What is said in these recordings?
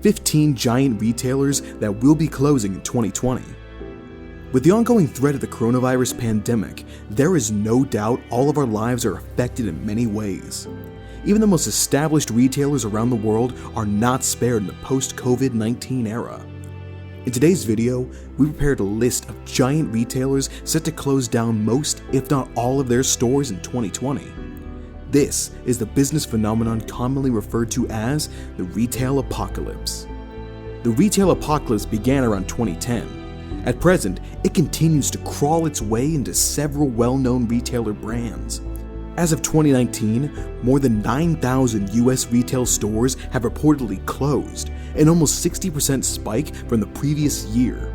15 giant retailers that will be closing in 2020. With the ongoing threat of the coronavirus pandemic, there is no doubt all of our lives are affected in many ways. Even the most established retailers around the world are not spared in the post-COVID-19 era. In today's video, we prepared a list of giant retailers set to close down most, if not all, of their stores in 2020. This is the business phenomenon commonly referred to as the retail apocalypse. The retail apocalypse began around 2010. At present, it continues to crawl its way into several well-known retailer brands. As of 2019, more than 9,000 US retail stores have reportedly closed, an almost 60% spike from the previous year.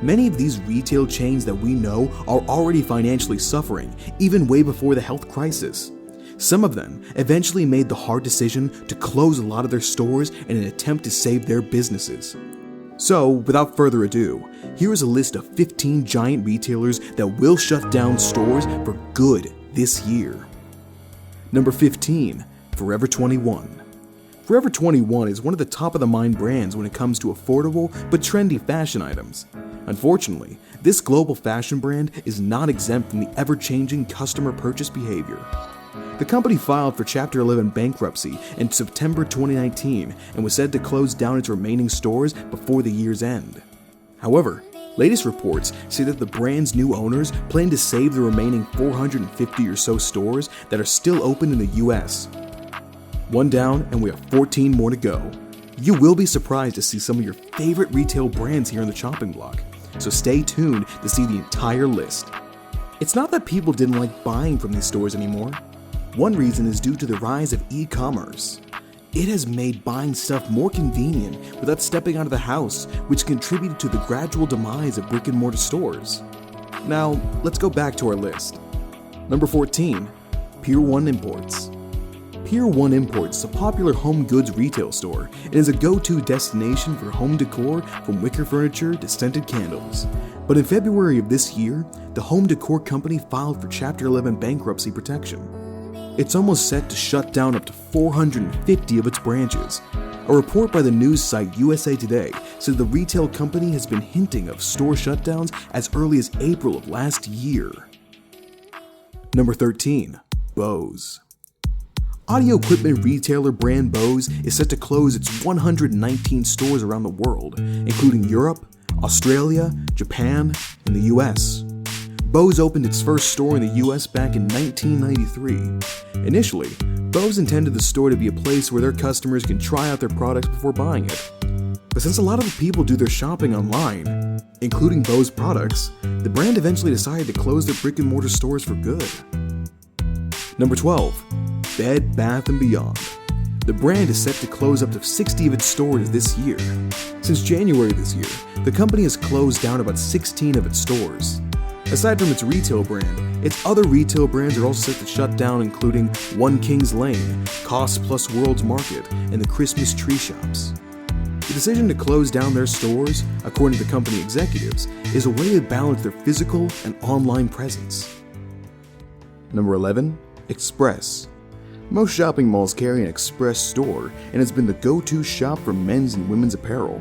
Many of these retail chains that we know are already financially suffering, even way before the health crisis. Some of them eventually made the hard decision to close a lot of their stores in an attempt to save their businesses. So, without further ado, here is a list of 15 giant retailers that will shut down stores for good this year. Number 15, Forever 21. Forever 21 is one of the top-of-the-mind brands when it comes to affordable but trendy fashion items. Unfortunately, this global fashion brand is not exempt from the ever-changing customer purchase behavior. The company filed for Chapter 11 bankruptcy in September 2019 and was said to close down its remaining stores before the year's end. However, latest reports say that the brand's new owners plan to save the remaining 450 or so stores that are still open in the US. One down, and we have 14 more to go. You will be surprised to see some of your favorite retail brands here on the chopping block, so stay tuned to see the entire list. It's not that people didn't like buying from these stores anymore. One reason is due to the rise of e-commerce. It has made buying stuff more convenient without stepping out of the house, which contributed to the gradual demise of brick-and-mortar stores. Now, let's go back to our list. Number 14, Pier 1 Imports. Pier 1 Imports is a popular home goods retail store and is a go-to destination for home decor from wicker furniture to scented candles. But in February of this year, the home decor company filed for Chapter 11 bankruptcy protection. It's almost set to shut down up to 450 of its branches. A report by the news site USA Today said the retail company has been hinting of store shutdowns as early as April of last year. Number 13, Bose. Audio equipment retailer brand Bose is set to close its 119 stores around the world, including Europe, Australia, Japan, and the US. Bose opened its first store in the US back in 1993. Initially, Bose intended the store to be a place where their customers can try out their products before buying it. But since a lot of the people do their shopping online, including Bose products, the brand eventually decided to close their brick-and-mortar stores for good. Number 12, Bed Bath & Beyond. The brand is set to close up to 60 of its stores this year. Since January this year, the company has closed down about 16 of its stores. Aside from its retail brand, its other retail brands are also set to shut down, including One Kings Lane, Cost Plus World's Market, and the Christmas Tree Shops. The decision to close down their stores, according to the company executives, is a way to balance their physical and online presence. Number 11, Express. Most shopping malls carry an Express store and has been the go-to shop for men's and women's apparel.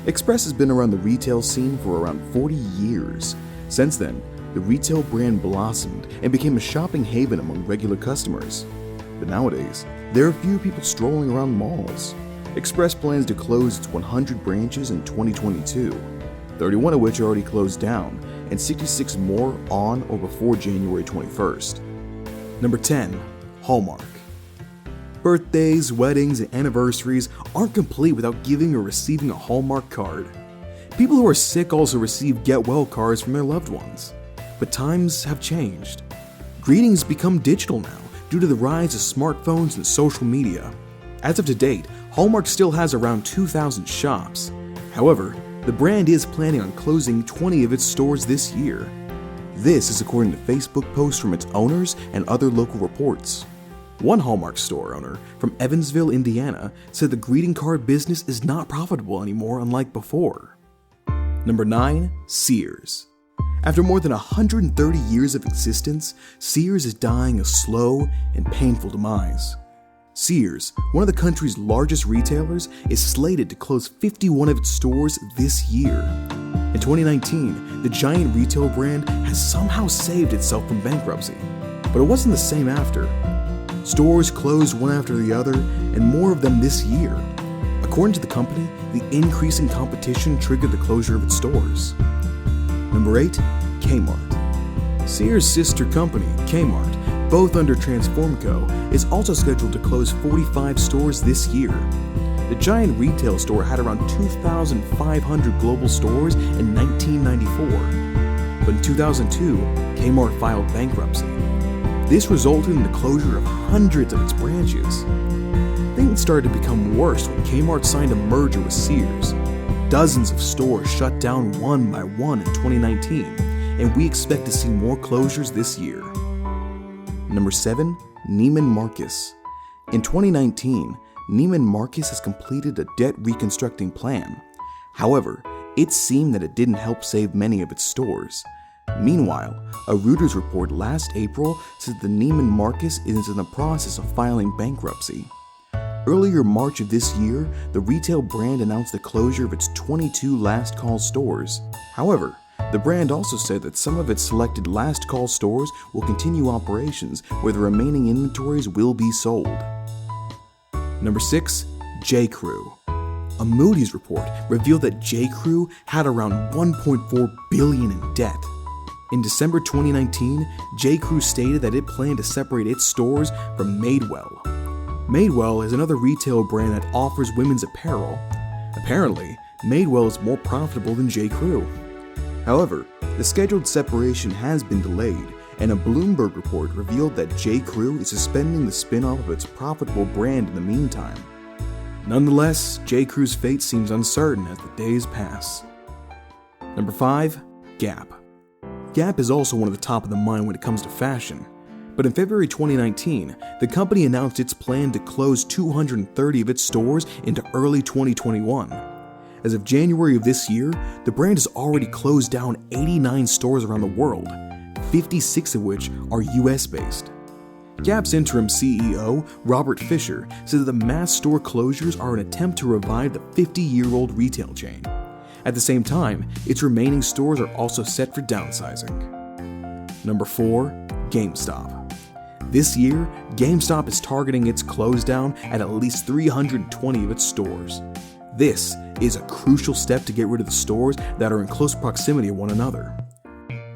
Express has been around the retail scene for around 40 years. Since then, the retail brand blossomed and became a shopping haven among regular customers. But nowadays, there are few people strolling around malls. Express plans to close its 100 branches in 2022, 31 of which are already closed down, and 66 more on or before January 21st. Number 10, Hallmark. Birthdays, weddings, and anniversaries aren't complete without giving or receiving a Hallmark card. People who are sick also receive get-well cards from their loved ones. But times have changed. Greetings become digital now due to the rise of smartphones and social media. As of to date, Hallmark still has around 2,000 shops. However, the brand is planning on closing 20 of its stores this year. This is according to Facebook posts from its owners and other local reports. One Hallmark store owner from Evansville, Indiana, said the greeting card business is not profitable anymore, unlike before. Number 9, Sears. After more than 130 years of existence, Sears is dying a slow and painful demise. Sears, one of the country's largest retailers, is slated to close 51 of its stores this year. In 2019, the giant retail brand has somehow saved itself from bankruptcy, but it wasn't the same after. Stores closed one after the other, and more of them this year. According to the company, the increasing competition triggered the closure of its stores. Number 8. Kmart. Sears' sister company, Kmart, both under Transformco, is also scheduled to close 45 stores this year. The giant retail store had around 2,500 global stores in 1994. But in 2002, Kmart filed bankruptcy. This resulted in the closure of hundreds of its branches. Things started to become worse when Kmart signed a merger with Sears. Dozens of stores shut down one by one in 2019, and we expect to see more closures this year. Number 7. Neiman Marcus. In 2019, Neiman Marcus has completed a debt reconstructing plan. However, it seemed that it didn't help save many of its stores. Meanwhile, a Reuters report last April said the Neiman Marcus is in the process of filing bankruptcy. Earlier March of this year, the retail brand announced the closure of its 22 Last Call stores. However, the brand also said that some of its selected Last Call stores will continue operations where the remaining inventories will be sold. Number 6. J.Crew. A Moody's report revealed that J.Crew had around $1.4 billion in debt. In December 2019, J.Crew stated that it planned to separate its stores from Madewell. Madewell is another retail brand that offers women's apparel. Apparently, Madewell is more profitable than J.Crew. However, the scheduled separation has been delayed, and a Bloomberg report revealed that J.Crew is suspending the spin-off of its profitable brand in the meantime. Nonetheless, J.Crew's fate seems uncertain as the days pass. Number 5. Gap. Gap is also one of the top of the mind when it comes to fashion. But in February 2019, the company announced its plan to close 230 of its stores into early 2021. As of January of this year, the brand has already closed down 89 stores around the world, 56 of which are US-based. Gap's interim CEO, Robert Fisher, said that the mass store closures are an attempt to revive the 50-year-old retail chain. At the same time, its remaining stores are also set for downsizing. Number 4. GameStop. This year, GameStop is targeting its close down at least 320 of its stores. This is a crucial step to get rid of the stores that are in close proximity of one another.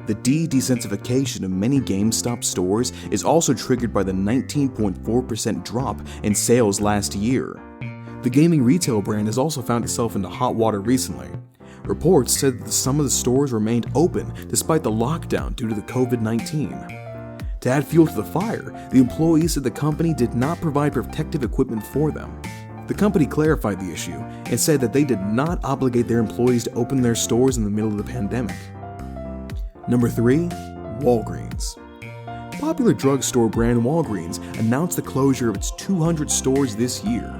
The dedensification of many GameStop stores is also triggered by the 19.4% drop in sales last year. The gaming retail brand has also found itself into hot water recently. Reports said that some of the stores remained open despite the lockdown due to the COVID-19. To add fuel to the fire, the employees said the company did not provide protective equipment for them. The company clarified the issue and said that they did not obligate their employees to open their stores in the middle of the pandemic. Number 3. Walgreens. Popular drugstore brand Walgreens announced the closure of its 200 stores this year.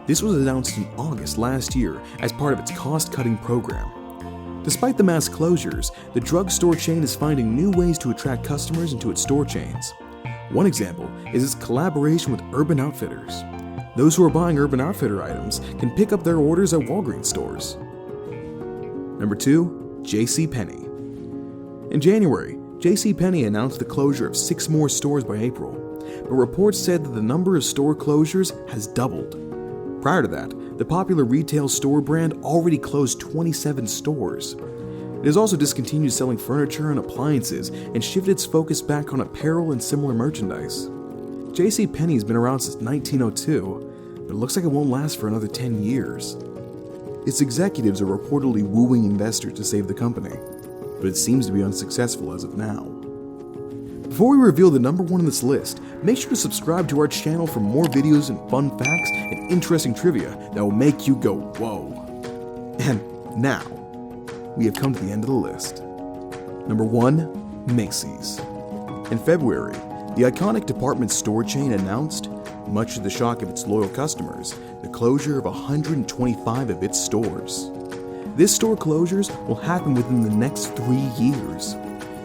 This was announced in August last year as part of its cost-cutting program. Despite the mass closures, the drugstore chain is finding new ways to attract customers into its store chains. One example is its collaboration with Urban Outfitters. Those who are buying Urban Outfitter items can pick up their orders at Walgreens stores. Number 2. JCPenney. In January, JCPenney announced the closure of 6 more stores by April, but reports said that the number of store closures has doubled. Prior to that, the popular retail store brand already closed 27 stores. It has also discontinued selling furniture and appliances and shifted its focus back on apparel and similar merchandise. JCPenney has been around since 1902, but it looks like it won't last for another 10 years. Its executives are reportedly wooing investors to save the company, but it seems to be unsuccessful as of now. Before we reveal the number 1 on this list, make sure to subscribe to our channel for more videos and fun facts and interesting trivia that will make you go, whoa. And now, we have come to the end of the list. Number 1. Macy's. In February, the iconic department store chain announced, much to the shock of its loyal customers, the closure of 125 of its stores. This store closures will happen within the next 3 years.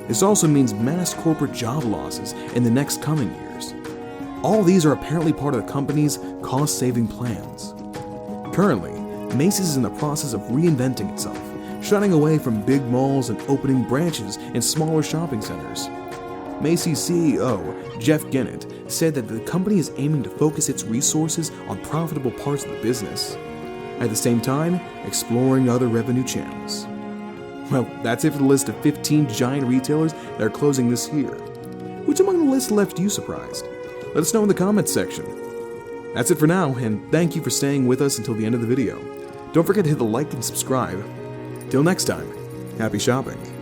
This also means mass corporate job losses in the next coming years. All these are apparently part of the company's cost-saving plans. Currently, Macy's is in the process of reinventing itself, shutting away from big malls and opening branches in smaller shopping centers. Macy's CEO, Jeff Gennett, said that the company is aiming to focus its resources on profitable parts of the business, at the same time exploring other revenue channels. Well, that's it for the list of 15 giant retailers that are closing this year. Which among the list left you surprised? Let us know in the comments section. That's it for now, and thank you for staying with us until the end of the video. Don't forget to hit the like and subscribe. Till next time, happy shopping.